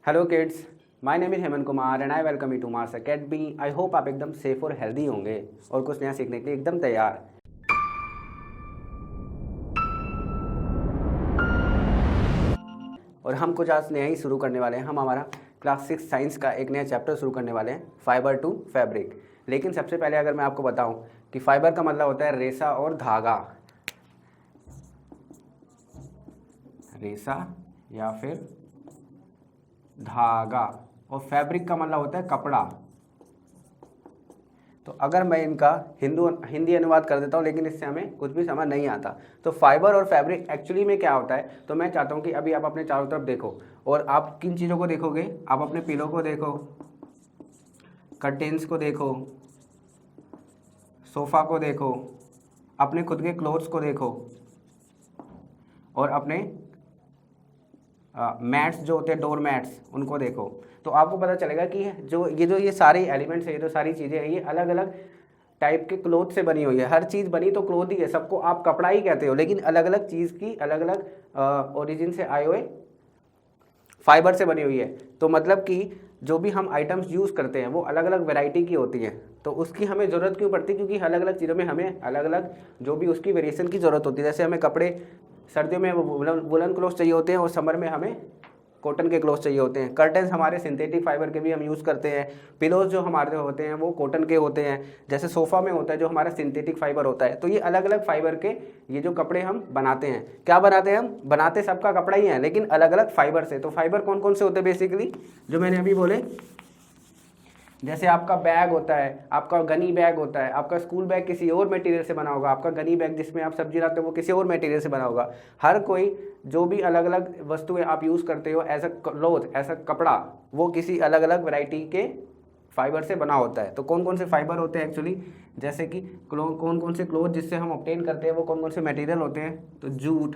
Hello kids, my name is Hemant Kumar and I welcome you to Mars academy. I hope आप एकदम safe और healthy होंगे और कुछ नया सीखने के लिए एकदम तैयार। और हम कुछ आज नया ही शुरू करने वाले हैं। हम हमारा क्लास 6 साइंस का एक नया चैप्टर शुरू करने वाले हैं, फाइबर टू फैब्रिक। लेकिन सबसे पहले अगर मैं आपको बताऊं कि फाइबर का मतलब होता है रेशा और धागा, रेशा या फिर धागा, और फैब्रिक का मतलब होता है कपड़ा। तो अगर मैं इनका हिंदी अनुवाद कर देता हूँ, लेकिन इससे हमें कुछ भी समझ नहीं आता। तो फाइबर और फैब्रिक एक्चुअली में क्या होता है, तो मैं चाहता हूँ कि अभी आप अपने चारों तरफ देखो और आप किन चीज़ों को देखोगे। आप अपने पिलो को देखो, कर्टेन्स को देखो, सोफ़ा को देखो, अपने खुद के क्लोथ्स को देखो और अपने मैट्स जो होते हैं, डोर मैट्स, उनको देखो। तो आपको पता चलेगा कि ये सारे एलिमेंट्स है, ये जो सारी चीज़ें हैं, ये अलग अलग टाइप के क्लोथ से बनी हुई है। हर चीज़ बनी तो क्लोथ ही है, सबको आप कपड़ा ही कहते हो, लेकिन अलग अलग चीज़ की अलग अलग ओरिजिन से आए हुए फाइबर से बनी हुई है। तो मतलब कि जो भी हम आइटम्स यूज़ करते हैं वो अलग अलग वैरायटी की होती हैं। तो उसकी हमें ज़रूरत क्यों पड़ती है? क्योंकि अलग अलग चीज़ों में हमें अलग अलग जो भी उसकी वेरिएशन की ज़रूरत होती है। जैसे हमें कपड़े सर्दियों में वुलन क्लोथ चाहिए होते हैं और समर में हमें कॉटन के क्लोथ चाहिए होते हैं। कर्टन्स हमारे सिंथेटिक फाइबर के भी हम यूज़ करते हैं। पिलोज जो हमारे होते हैं वो कॉटन के होते हैं। जैसे सोफ़ा में होता है जो हमारा सिंथेटिक फाइबर होता है। तो ये अलग अलग फाइबर के ये जो कपड़े हम बनाते हैं, क्या बनाते हैं? हम बनाते सबका कपड़ा ही है, लेकिन अलग अलग फाइबर से। तो फाइबर कौन कौन से होते हैं बेसिकली, जो मैंने अभी बोले? जैसे आपका बैग होता है, आपका गनी बैग होता है, आपका स्कूल बैग किसी और मटेरियल से बना होगा, आपका गनी बैग जिसमें आप सब्जी लाते हो वो किसी और मटेरियल से बना होगा। हर कोई जो भी अलग अलग वस्तुएं आप यूज़ करते हो एज अ क्लोथ, ऐसा कपड़ा, वो किसी अलग अलग वैरायटी के फाइबर से बना होता है। तो कौन कौन से फाइबर होते हैं एक्चुअली, जैसे कि कौन कौन से क्लोथ जिससे हम ऑब्टेन करते हैं वो कौन कौन से मटेरियल होते हैं? तो जूट,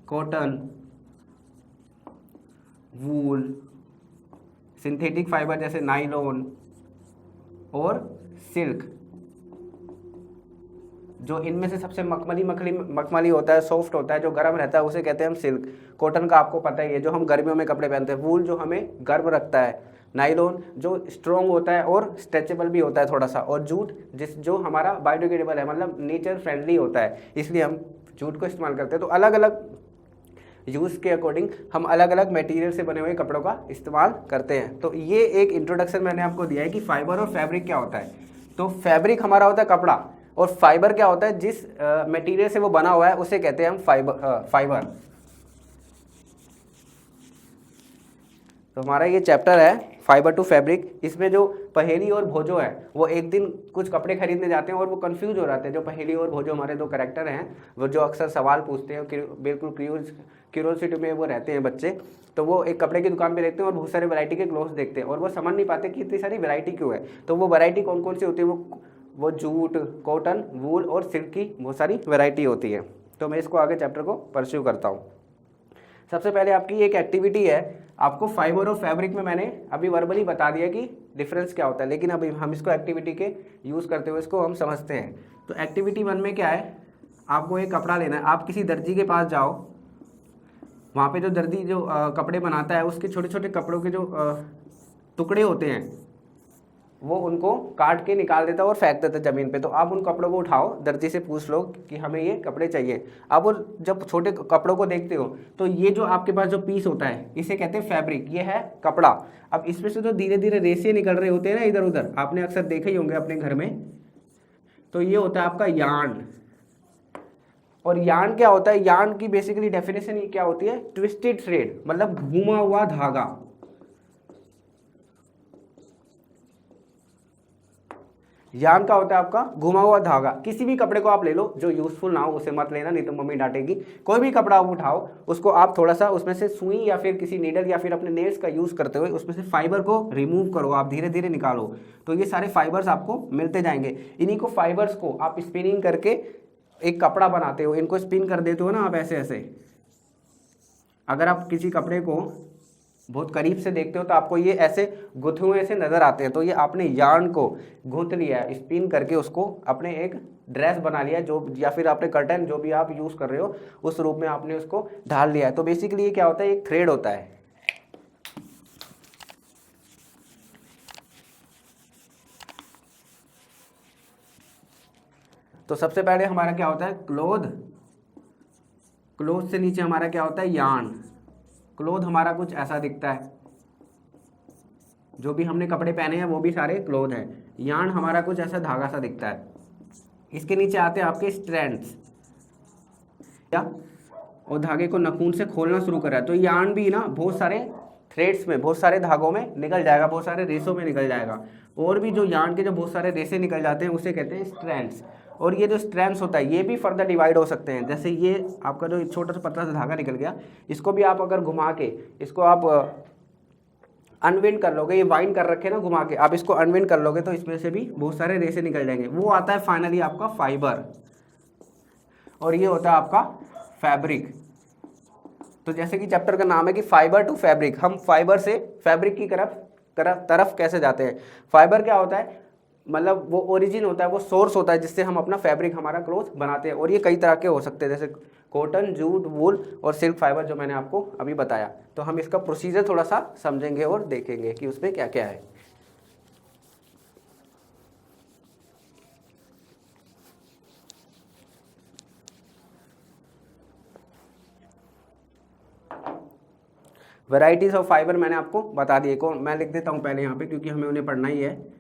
कॉटन, वूल, सिंथेटिक फाइबर जैसे नाइलॉन और सिल्क। जो इनमें से सबसे मखमली होता है, सॉफ्ट होता है, जो गर्म रहता है, उसे कहते हैं हम सिल्क। कॉटन का आपको पता ही है, जो हम गर्मियों में कपड़े पहनते हैं। वूल जो हमें गर्म रखता है। नाइलॉन जो स्ट्रॉन्ग होता है और स्ट्रेचेबल भी होता है थोड़ा सा। और जूट जो हमारा बायोडिग्रेडेबल है, मतलब नेचर फ्रेंडली होता है, इसलिए हम जूट को इस्तेमाल करते हैं। तो अलग अलग यूज़ के अकॉर्डिंग हम अलग अलग मटेरियल से बने हुए कपड़ों का इस्तेमाल करते हैं। तो ये एक इंट्रोडक्शन मैंने आपको दिया है कि फाइबर और फैब्रिक क्या होता है। तो फैब्रिक हमारा होता है कपड़ा, और फाइबर क्या होता है? जिस मटेरियल से वो बना हुआ है उसे कहते हैं हम फाइबर। तो हमारा ये चैप्टर है फाइबर टू फैब्रिक। इसमें जो पहेली और भोजो है वो एक दिन कुछ कपड़े खरीदने जाते हैं और वो कंफ्यूज हो जाते हैं। जो पहेली और भोजो हमारे दो कैरेक्टर हैं, वो जो अक्सर सवाल पूछते हैं, बिल्कुल क्यूरियोसिटी में वो रहते हैं बच्चे। तो वो एक कपड़े की दुकान पे देखते हैं और बहुत सारे वैरायटी के क्लोथ्स देखते हैं और वो समझ नहीं पाते कि इतनी सारी वैरायटी क्यों है। तो वो वैरायटी कौन कौन सी होती है? वो जूट, कॉटन, वूल और सिल्क की बहुत सारी वैरायटी होती है। तो मैं इसको आगे चैप्टर को परस्यू करता हूँ। सबसे पहले आपकी एक एक्टिविटी है। आपको फाइबर और फैब्रिक में मैंने अभी वर्बली बता दिया कि डिफरेंस क्या होता है, लेकिन अभी हम इसको एक्टिविटी के यूज़ करते हुए इसको हम समझते हैं। तो एक्टिविटी 1 में क्या है? आपको एक कपड़ा लेना है। आप किसी दर्जी के पास जाओ, वहाँ पे जो दर्जी जो कपड़े बनाता है उसके छोटे छोटे कपड़ों के जो टुकड़े होते हैं वो उनको काट के निकाल देता है और फेंक देता है ज़मीन पे। तो आप उन कपड़ों को उठाओ, दर्जी से पूछ लो कि हमें ये कपड़े चाहिए। अब वो जब छोटे कपड़ों को देखते हो तो ये जो आपके पास जो पीस होता है इसे कहते हैं फैब्रिक, ये है कपड़ा। अब इसमें से जो धीरे धीरे रेशे निकल रहे होते हैं ना इधर उधर, आपने अक्सर देखे ही होंगे अपने घर में। तो ये होता है आपका यार्न। और यार्न क्या होता है? यार्न की बेसिकली डेफिनेशन ये क्या होती है? ट्विस्टेड थ्रेड, मतलब घुमा हुआ धागा। यार्न का होता है आपका घुमा हुआ धागा। किसी भी कपड़े को आप ले लो जो यूजफुल ना हो उसे मत लेना, नहीं तो मम्मी डांटेगी। कोई भी कपड़ा आप उठाओ, उसको आप थोड़ा सा उसमें से सुई या फिर किसी नीडल या फिर अपने नेल्स का यूज करते हुए उसमें से फाइबर को रिमूव करो, आप धीरे धीरे निकालो। तो ये सारे फाइबर्स आपको मिलते जाएंगे। इन्हीं को फाइबर्स को आप स्पिनिंग करके एक कपड़ा बनाते हो। इनको स्पिन कर देते हो ना आप ऐसे ऐसे। अगर आप किसी कपड़े को बहुत करीब से देखते हो तो आपको ये ऐसे गुथे हुए से नजर आते हैं। तो ये आपने यार्न को गूंथ लिया है, स्पिन करके उसको अपने एक ड्रेस बना लिया, जो या फिर आपने कर्टन जो भी आप यूज़ कर रहे हो उस रूप में आपने उसको ढाल लिया है। तो बेसिकली ये क्या होता है? एक थ्रेड होता है। तो सबसे पहले हमारा क्या होता है क्लोथ, क्लोथ से नीचे हमारा क्या होता है यार्न। क्लोथ हमारा कुछ ऐसा दिखता है, जो भी हमने कपड़े पहने हैं वो भी सारे क्लोथ हैं। यार्न हमारा कुछ ऐसा धागा सा दिखता है। इसके नीचे आते हैं आपके स्ट्रैंड्स, या और धागे को नखून से खोलना शुरू करा है तो यार्न भी ना बहुत सारे थ्रेड्स में, बहुत सारे धागों में निकल जाएगा, बहुत सारे रेसों में निकल जाएगा। और भी जो यार्न के जो बहुत सारे रेसे निकल जाते हैं उसे कहते हैं स्ट्रैंड्स। और ये जो स्ट्रैंड्स होता है ये भी फर्दर डिवाइड हो सकते हैं। जैसे ये आपका जो छोटा सा पतला सा धागा निकल गया, इसको भी आप अगर घुमा के इसको आप अनविंड कर लोगे, ये वाइंड कर रखे ना घुमा के, आप इसको अनविंड कर लोगे तो इसमें से भी बहुत सारे रेसे निकल जाएंगे। वो आता है फाइनली आपका फाइबर, और ये होता है आपका फैब्रिक। तो जैसे कि चैप्टर का नाम है कि फाइबर टू फैब्रिक, हम फाइबर से फैब्रिक की तरफ कैसे जाते हैं। फाइबर क्या होता है, मतलब वो ओरिजिन होता है, वो सोर्स होता है जिससे हम अपना फैब्रिक, हमारा क्लोथ बनाते हैं। और ये कई तरह के हो सकते हैं, जैसे कॉटन, जूट, वूल और सिल्क फाइबर जो मैंने आपको अभी बताया। तो हम इसका प्रोसीजर थोड़ा सा समझेंगे और देखेंगे कि उसमें क्या क्या है। वैरायटीज ऑफ फाइबर मैंने आपको बता दिए, कौन मैं लिख देता हूं पहले यहाँ पे क्योंकि हमें उन्हें पढ़ना ही है।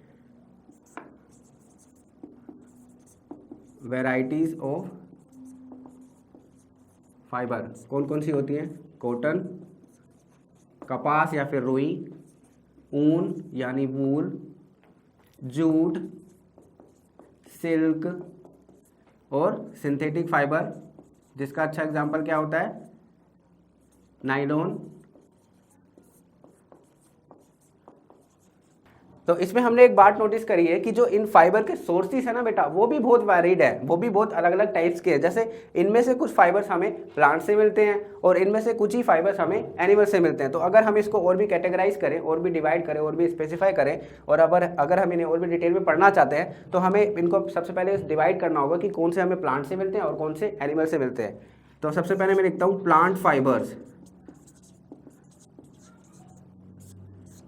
वैरायटीज ऑफ फाइबर कौन कौन सी होती हैं, कॉटन, कपास या फिर रुई, ऊन यानी वूल, जूट, सिल्क और सिंथेटिक फाइबर, जिसका अच्छा एग्जांपल क्या होता है, नायलॉन। तो इसमें हमने एक बात नोटिस करी है कि जो इन फाइबर के सोर्सेस है ना बेटा, वो भी बहुत वैरिड है, वो भी बहुत अलग अलग टाइप्स के हैं। जैसे इनमें से कुछ फाइबर्स हमें प्लांट से मिलते हैं और इनमें से कुछ ही फाइबर्स हमें एनिमल से मिलते हैं। तो अगर हम इसको और भी कैटेगराइज करें, और भी डिवाइड करें, और भी स्पेसिफाई करें, और अगर हम इन्हें और भी डिटेल में पढ़ना चाहते हैं तो हमें इनको सबसे पहले डिवाइड करना होगा कि कौन से हमें प्लांट से मिलते हैं और कौन से एनिमल से मिलते हैं। तो सबसे पहले मैं लिखता हूँ प्लांट फाइबर्स,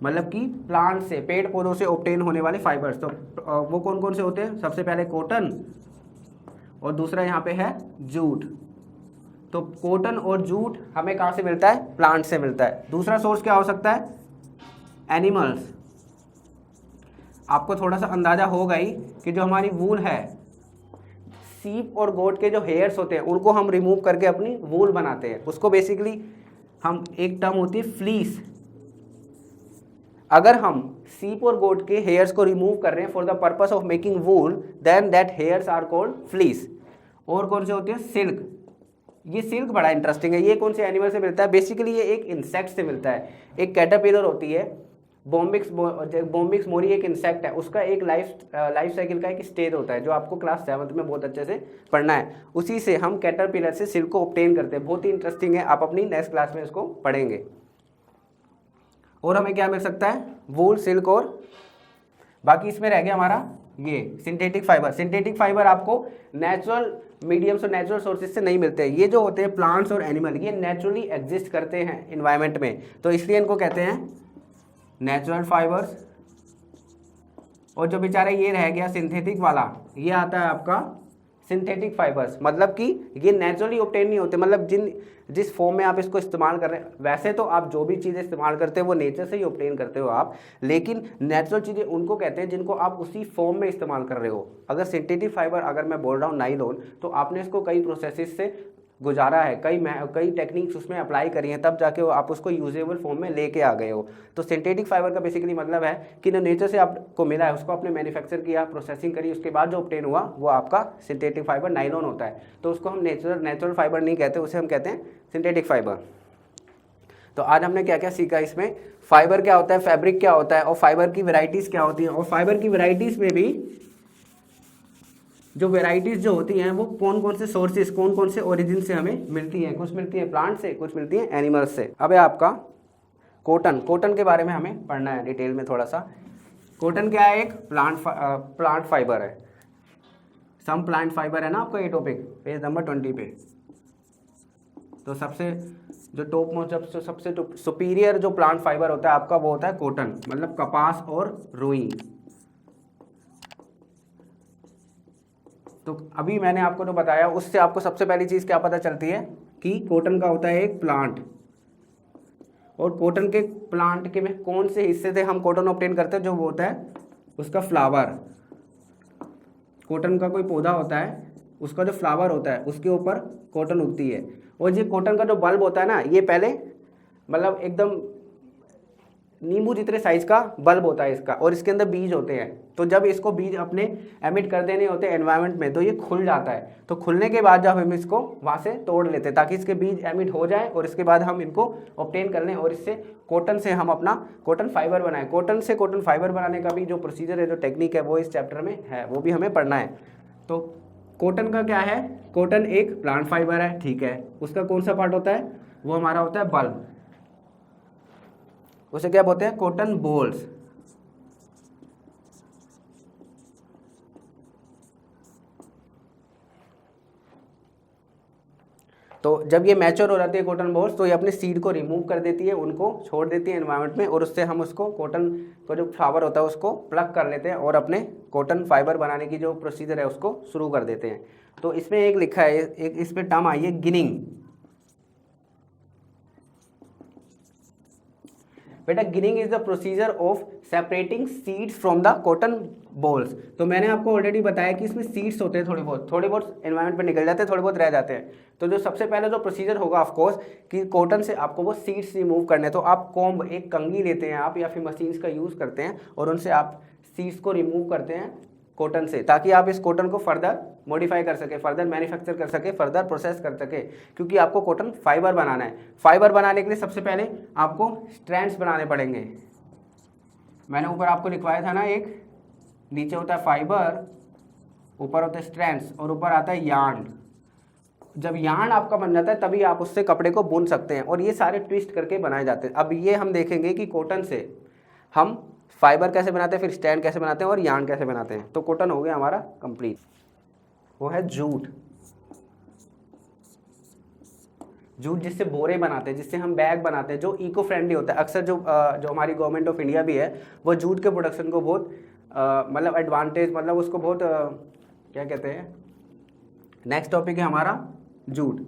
मतलब कि प्लांट से, पेड़ पौधों से ऑब्टेन होने वाले फाइबर्स। तो वो कौन कौन से होते हैं, सबसे पहले कॉटन और दूसरा यहाँ पे है जूट। तो कॉटन और जूट हमें कहाँ से मिलता है, प्लांट से मिलता है। दूसरा सोर्स क्या हो सकता है, एनिमल्स। आपको थोड़ा सा अंदाजा होगा ही कि जो हमारी वूल है, सीप और गोट के जो हेयर्स होते हैं उनको हम रिमूव करके अपनी वूल बनाते हैं। उसको बेसिकली हम, एक टर्म होती है फ्लीस। अगर हम सीप और गोट के हेयर्स को रिमूव कर रहे हैं for the purpose of making wool, then that hairs are called fleece. और कौन से होते हैं, सिल्क। ये सिल्क बड़ा इंटरेस्टिंग है। ये कौन से एनिमल से मिलता है, बेसिकली ये एक इंसेक्ट से मिलता है। एक कैटरपिलर होती है, बॉम्बिक्स मोरी एक इंसेक्ट है, उसका एक लाइफ साइकिल का एक स्टेज होता है जो आपको क्लास 7th में बहुत अच्छे से पढ़ना है। उसी से हम कैटरपिलर से सिल्क को ऑब्टेन करते हैं। बहुत ही इंटरेस्टिंग है, आप अपनी नेक्स्ट क्लास में इसको पढ़ेंगे। और हमें क्या मिल सकता है, वूल, सिल्क, और बाकी इसमें रह गया हमारा ये सिंथेटिक फाइबर। सिंथेटिक फाइबर आपको नेचुरल मीडियम्स और नेचुरल सोर्सेज से नहीं मिलते हैं। ये जो होते हैं प्लांट्स और एनिमल, ये नेचुरली एग्जिस्ट करते हैं इन्वायरमेंट में, तो इसलिए इनको कहते हैं नेचुरल फाइबर्स। और जो बेचारे ये रह गया सिंथेटिक वाला, ये आता है आपका सिंथेटिक फाइबर्स। मतलब कि ये नेचुरली ऑब्टेन नहीं होते, मतलब जिस फॉर्म में आप इसको इस्तेमाल कर रहे हैं, वैसे तो आप जो भी चीज़ें इस्तेमाल करते हो वो नेचर से ही ऑब्टेन करते हो आप, लेकिन नेचुरल चीज़ें उनको कहते हैं जिनको आप उसी फॉर्म में इस्तेमाल कर रहे हो। अगर सिंथेटिक फाइबर, अगर मैं बोल रहा हूँ नाइलॉन, तो आपने इसको कई प्रोसेसेस से गुजारा है, कई टेक्निक्स उसमें अप्लाई करी हैं, तब जाके आप उसको यूजेबल फॉर्म में लेके आ गए हो। तो सिंथेटिक फाइबर का बेसिकली मतलब है कि जो नेचर से आपको मिला है उसको आपने मैन्युफैक्चर किया, प्रोसेसिंग करी, उसके बाद जो ऑब्टेन हुआ वो आपका सिंथेटिक फाइबर नाइलॉन होता है। तो उसको हम नेचुरल फाइबर नहीं कहते, उसे हम कहते हैं सिंथेटिक फाइबर। तो आज हमने क्या क्या सीखा इसमें, फाइबर क्या होता है, फैब्रिक क्या होता है, और फाइबर की वेराइटीज़ क्या होती हैं। और फाइबर की वेराइटीज़ में भी जो वेराइटीज़ जो होती हैं वो कौन कौन से सोर्सेज, कौन कौन से ओरिजिन से हमें मिलती हैं। कुछ मिलती है प्लांट से, कुछ मिलती है एनिमल्स से। अब है आपका कॉटन के बारे में हमें पढ़ना है डिटेल में थोड़ा सा। कॉटन क्या है, एक प्लांट फाइबर है। सम प्लांट फाइबर है ना आपका ये टॉपिक, पेज नंबर 20 पे। तो सबसे जो टॉप मोस्ट, सबसे सुपीरियर जो प्लांट फाइबर होता है आपका वो होता है कॉटन, मतलब कपास और रुई। तो अभी मैंने आपको जो बताया उससे आपको सबसे पहली चीज़ क्या पता चलती है कि कॉटन का होता है एक प्लांट, और कॉटन के प्लांट के में कौन से हिस्से से हम कॉटन ऑब्टेन करते हैं, जो वो होता है उसका फ्लावर। कॉटन का कोई पौधा होता है, उसका जो फ्लावर होता है उसके ऊपर कॉटन उगती है। और ये कॉटन का जो बल्ब होता है ना, ये पहले मतलब एकदम नींबू जितने साइज का बल्ब होता है इसका, और इसके अंदर बीज होते हैं। तो जब इसको बीज अपने एमिट कर देने होते हैं एनवायरनमेंट में, तो ये खुल जाता है। तो खुलने के बाद जब हम इसको वहाँ से तोड़ लेते हैं ताकि इसके बीज एमिट हो जाए, और इसके बाद हम इनको ऑब्टेन कर लें, और इससे कॉटन से हम अपना कॉटन फाइबर बनाएं। कॉटन से कॉटन फाइबर बनाने का भी जो प्रोसीजर है, जो टेक्निक है, वो इस चैप्टर में है, वो भी हमें पढ़ना है। तो कॉटन का क्या है, कॉटन एक प्लांट फाइबर है, ठीक है। उसका कौन सा पार्ट होता है, वो हमारा होता है बल्ब, उसे क्या बोलते हैं, कॉटन बॉल्स। तो जब ये मैच्योर हो जाती है कॉटन बॉल्स, तो ये अपने सीड को रिमूव कर देती है, उनको छोड़ देती है एनवायरनमेंट में, और उससे हम उसको कॉटन का जो फ्लावर होता है उसको प्लग कर लेते हैं, और अपने कॉटन फाइबर बनाने की जो प्रोसीजर है उसको शुरू कर देते हैं। तो इसमें एक लिखा है, एक इस पर टर्म आई है गिनिंग। बेटा ginning is the procedure of separating seeds from the cotton balls. तो मैंने आपको ऑलरेडी बताया कि इसमें सीड्स होते हैं, थोड़े बहुत एनवायरनमेंट में निकल जाते हैं, थोड़े बहुत रह जाते हैं। तो जो सबसे पहले जो प्रोसीजर होगा ऑफकोर्स कि कॉटन से आपको वो सीड्स रिमूव करने, तो आप कॉम्ब, एक कंघी लेते हैं आप, या फिर मशीन्स का यूज़ करते हैं, और उनसे आप सीड्स को रिमूव करते हैं कॉटन से, ताकि आप इस कॉटन को फर्दर मॉडिफाई कर सके, फर्दर मैन्युफैक्चर कर सके, फर्दर प्रोसेस कर सके, क्योंकि आपको कॉटन फाइबर बनाना है। फाइबर बनाने के लिए सबसे पहले आपको स्ट्रैंड्स बनाने पड़ेंगे। मैंने ऊपर आपको लिखवाया था ना, एक नीचे होता है फाइबर, ऊपर होता है स्ट्रैंड्स, और ऊपर आता है यार्न। जब यार्न आपका बन जाता है तभी आप उससे कपड़े को बुन सकते हैं, और ये सारे ट्विस्ट करके बनाए जाते हैं। अब ये हम देखेंगे कि कॉटन से हम फाइबर कैसे बनाते हैं, फिर स्टैंड कैसे बनाते हैं, और यार्न कैसे बनाते हैं। तो कॉटन हो गया हमारा कंप्लीट। वो है जूट। जूट जिससे बोरे बनाते हैं, जिससे हम बैग बनाते हैं, जो इको फ्रेंडली होता है। अक्सर जो हमारी गवर्नमेंट ऑफ इंडिया भी है, वो जूट के प्रोडक्शन को बहुत मतलब एडवांटेज, मतलब उसको बहुत क्या कहते हैं। नेक्स्ट टॉपिक है हमारा जूट।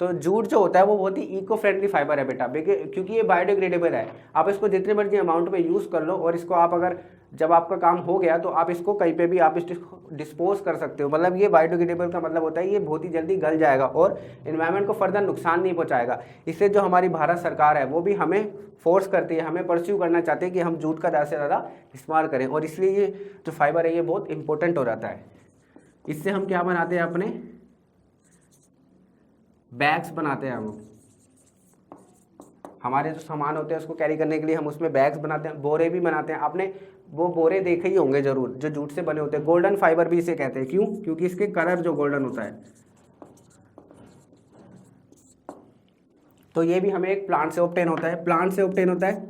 तो जूट जो होता है वो बहुत ही इको फ्रेंडली फाइबर है बेटा, क्योंकि ये बायोडिग्रेडेबल है। आप इसको जितने मर्जी अमाउंट में यूज़ कर लो, और इसको आप अगर जब आपका काम हो गया तो आप इसको कहीं पे भी आप इसको डिस्पोज कर सकते हो। मतलब ये बायोडिग्रेडेबल का मतलब होता है ये बहुत ही जल्दी गल जाएगा और इन्वायरमेंट को फर्दर नुकसान नहीं पहुंचाएगा। इससे जो हमारी भारत सरकार है वो भी हमें फोर्स करती है, हमें परस्यू करना चाहते हैं कि हम जूट का ज़्यादा से ज़्यादा इस्तेमाल करें, और इसलिए ये जो फाइबर है ये बहुत इंपॉर्टेंट हो जाता है। इससे हम क्या बनाते हैं, अपने बैग्स बनाते हैं। हम हमारे जो सामान होते हैं उसको कैरी करने के लिए हम उसमें बैग्स बनाते हैं, बोरे भी बनाते हैं। आपने वो बोरे देखे ही होंगे जरूर, जो जूट से बने होते हैं। गोल्डन फाइबर भी इसे कहते हैं। क्यों? क्योंकि इसके कलर जो गोल्डन होता है। तो ये भी हमें एक प्लांट से ऑब्टेन होता है, प्लांट से ऑब्टेन होता है।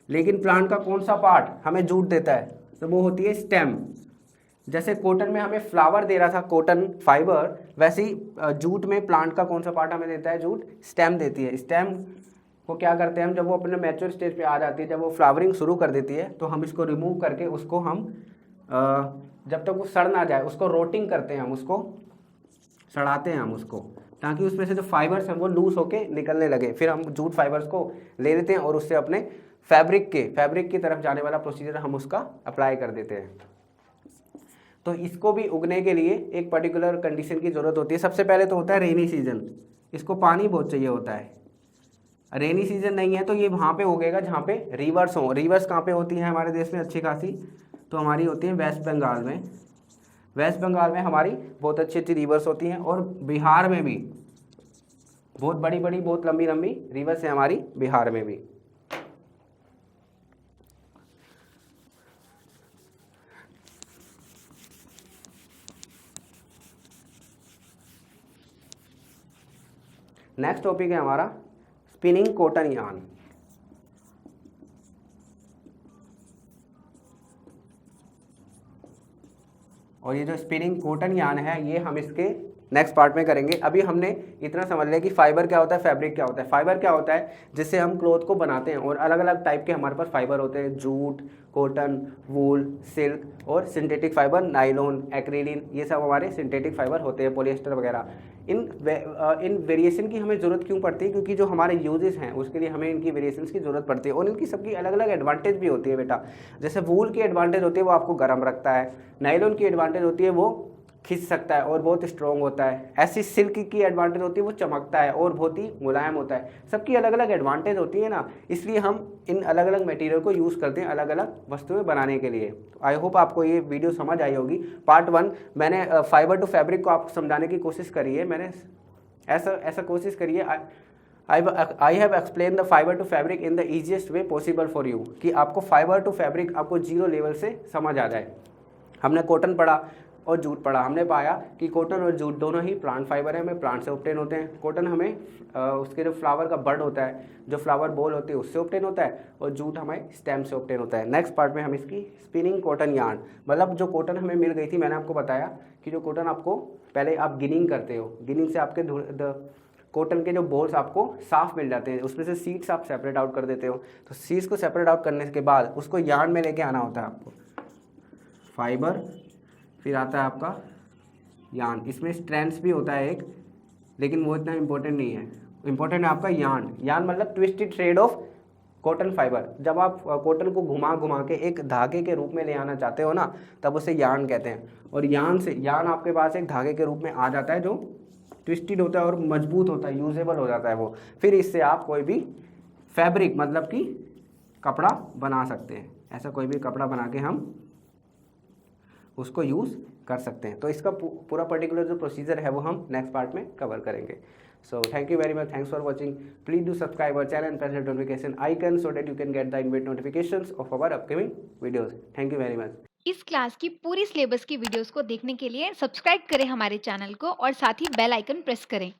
लेकिन प्लांट का कौन सा पार्ट हमें जूट देता है? तो वो होती है स्टेम। जैसे कॉटन में हमें फ्लावर दे रहा था कॉटन फाइबर, वैसे ही जूट में प्लांट का कौन सा पार्ट हमें देता है? जूट स्टेम देती है। स्टेम को क्या करते हैं हम, जब वो अपने मैच्योर स्टेज पे आ जाती है, जब वो फ्लावरिंग शुरू कर देती है, तो हम इसको रिमूव करके उसको हम जब तक वो सड़ ना जाए उसको रोटिंग करते हैं, हम उसको सड़ाते हैं हम उसको, ताकि उसमें से जो फाइबर्स हैं वो लूज होके निकलने लगे। फिर हम जूट फाइबर्स को ले लेते हैं और उससे अपने फैब्रिक की तरफ जाने वाला प्रोसीजर हम उसका अप्लाई कर देते हैं। तो इसको भी उगने के लिए एक पर्टिकुलर कंडीशन की ज़रूरत होती है। सबसे पहले तो होता है रेनी सीजन, इसको पानी बहुत चाहिए होता है। रेनी सीजन नहीं है तो ये वहाँ पे उगेगा जहाँ पे रिवर्स हो। रिवर्स कहाँ पे होती हैं हमारे देश में अच्छी खासी? तो हमारी होती है वेस्ट बंगाल में। वेस्ट बंगाल में हमारी बहुत अच्छी अच्छी रिवर्स होती हैं, और बिहार में भी बहुत बड़ी बड़ी बहुत लंबी लंबी रिवर्स है हमारी बिहार में भी। नेक्स्ट टॉपिक है हमारा स्पिनिंग कॉटन यार्न। और ये जो स्पिनिंग कॉटन यार्न है, ये हम इसके नेक्स्ट पार्ट में करेंगे। अभी हमने इतना समझ लिया कि फाइबर क्या होता है, फैब्रिक क्या होता है। फाइबर क्या होता है, जिससे हम क्लोथ को बनाते हैं, और अलग अलग टाइप के हमारे पास फाइबर होते हैं, जूट, कॉटन, वूल, सिल्क और सिंथेटिक फाइबर, नाइलॉन, एक्रिलिन, ये सब हमारे सिंथेटिक फाइबर होते हैं, पॉलिएस्टर वगैरह। इन वेरिएशन की हमें ज़रूरत क्यों पड़ती है, क्योंकि जो हमारे यूजेस हैं उसके लिए हमें इनकी वेरिएशंस की ज़रूरत पड़ती है, और इनकी सबकी अलग अलग एडवांटेज भी होती है बेटा। जैसे वूल की एडवांटेज होती है वो आपको गर्म रखता है, नाइलॉन की एडवांटेज होती है वो खींच सकता है और बहुत स्ट्रॉन्ग होता है, ऐसी सिल्क की एडवांटेज होती है वो चमकता है और बहुत ही मुलायम होता है। सबकी अलग अलग एडवांटेज होती है ना, इसलिए हम इन अलग अलग मटेरियल को यूज़ करते हैं अलग अलग वस्तुएं बनाने के लिए। आई होप आपको ये वीडियो समझ आई होगी। पार्ट 1 मैंने फाइबर टू फैब्रिक को आपको समझाने की कोशिश करी है, मैंने ऐसा कोशिश करी है। I have explain the fibre to fabric in the easiest way possible for you, कि आपको फाइबर टू फैब्रिक आपको जीरो लेवल से समझ आ जाए। हमने कॉटन पढ़ा और जूट पढ़ा, हमने पाया कि कॉटन और जूट दोनों ही प्लांट फाइबर है, हमें प्लांट से ऑब्टेन होते हैं। कॉटन हमें उसके जो फ्लावर का बड होता है, जो फ्लावर बॉल होती है उससे ऑब्टेन होता है, और जूट हमें स्टेम से ऑब्टेन होता है। नेक्स्ट पार्ट में हम इसकी स्पिनिंग कॉटन यार्न, मतलब जो कॉटन हमें मिल गई थी, मैंने आपको बताया कि जो कॉटन आपको पहले आप गिनिंग करते हो, गिनिंग से आपके कॉटन के जो बॉल्स आपको साफ मिल जाते हैं, उसमें से सीड्स आप सेपरेट आउट कर देते हो। तो सीड्स को सेपरेट आउट करने के बाद उसको यार्न में लेके आना होता है आपको, फाइबर, फिर आता है आपका यार्न। इसमें स्ट्रैंड्स भी होता है एक, लेकिन वो इतना इंपॉर्टेंट नहीं है, इंपॉर्टेंट है आपका यार्न। यार्न मतलब twisted thread of cotton fibre. जब आप कॉटन को घुमा घुमा के एक धागे के रूप में ले आना चाहते हो ना, तब उसे यार्न कहते हैं। और यार्न आपके पास एक धागे के रूप में आ जाता है जो ट्विस्टेड होता है और मजबूत होता है, यूजेबल हो जाता है वो। फिर इससे आप कोई भी फैब्रिक मतलब कि कपड़ा बना सकते हैं, ऐसा कोई भी कपड़ा बना के हम उसको यूज़ कर सकते हैं। तो इसका पूरा पर्टिकुलर जो प्रोसीजर है वो हम नेक्स्ट पार्ट में कवर करेंगे। So thank you very much, thanks for watching. Please do subscribe our channel and press the notification icon so that you can get the immediate notifications of our upcoming videos. Thank you very much. इस class की पूरी syllabus की videos को देखने के लिए subscribe करें हमारे चैनल को और साथ ही बेल आइकन प्रेस करें।